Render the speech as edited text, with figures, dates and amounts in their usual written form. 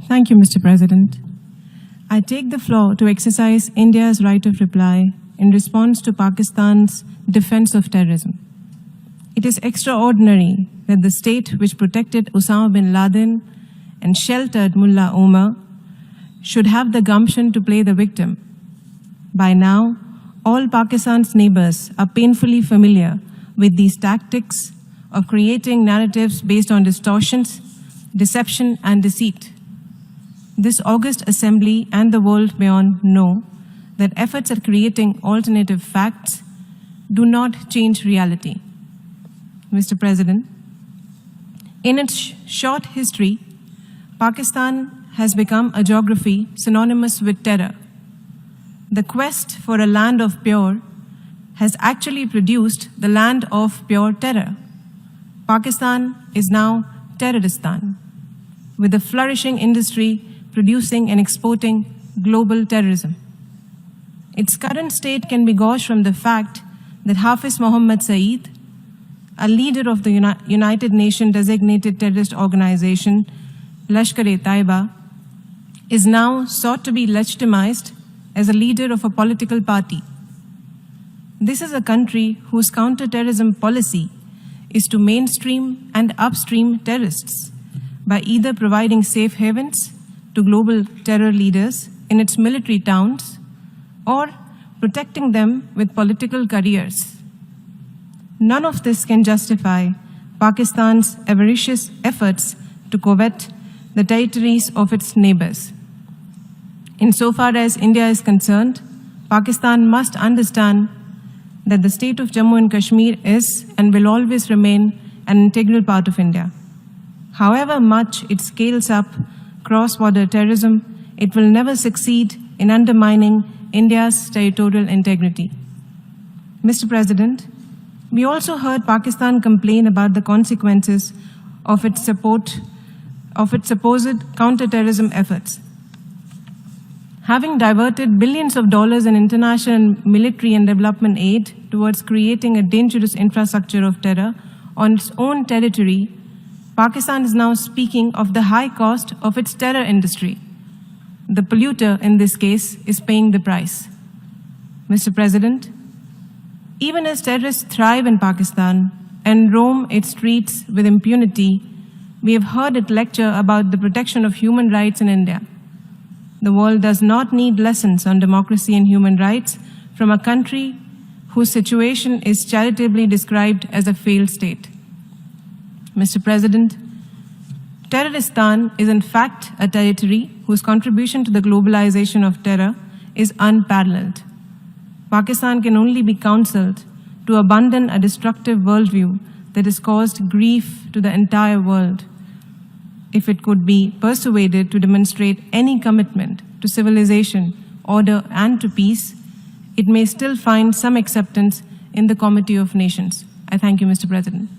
Thank you, Mr. President. I take the floor to exercise India's right of reply in response to Pakistan's defense of terrorism. It is extraordinary that the state which protected Osama bin Laden and sheltered Mullah Omar should have the gumption to play the victim. By now, all Pakistan's neighbors are painfully familiar with these tactics of creating narratives based on distortions, deception, and deceit. This august assembly and the world beyond know that efforts at creating alternative facts do not change reality. Mr. President, in its short history, Pakistan has become a geography synonymous with terror. The quest for a land of pure has actually produced the land of pure terror. Pakistan is now Terroristan, with a flourishing industry producing and exporting global terrorism. Its current state can be gauged from the fact that Hafiz Mohammed Saeed, a leader of the United Nations designated terrorist organization, Lashkar-e-Taiba, is now sought to be legitimized as a leader of a political party. This is a country whose counter-terrorism policy is to mainstream and upstream terrorists by either providing safe havens to global terror leaders in its military towns or protecting them with political careers. None of this can justify Pakistan's avaricious efforts to covet the territories of its neighbors. Insofar as India is concerned, Pakistan must understand that the state of Jammu and Kashmir is and will always remain an integral part of India. However much it scales up cross-border terrorism, it will never succeed in undermining India's territorial integrity. Mr. President, we also heard Pakistan complain about the consequences of its supposed counter-terrorism efforts. Having diverted billions of dollars in international military and development aid towards creating a dangerous infrastructure of terror on its own territory, Pakistan is now speaking of the high cost of its terror industry. The polluter in this case is paying the price. Mr. President, even as terrorists thrive in Pakistan and roam its streets with impunity, we have heard it lecture about the protection of human rights in India. The world does not need lessons on democracy and human rights from a country whose situation is charitably described as a failed state. Mr. President, Terroristan is in fact a territory whose contribution to the globalization of terror is unparalleled. Pakistan can only be counseled to abandon a destructive worldview that has caused grief to the entire world. If it could be persuaded to demonstrate any commitment to civilization, order, and to peace, it may still find some acceptance in the Committee of Nations. I thank you, Mr. President.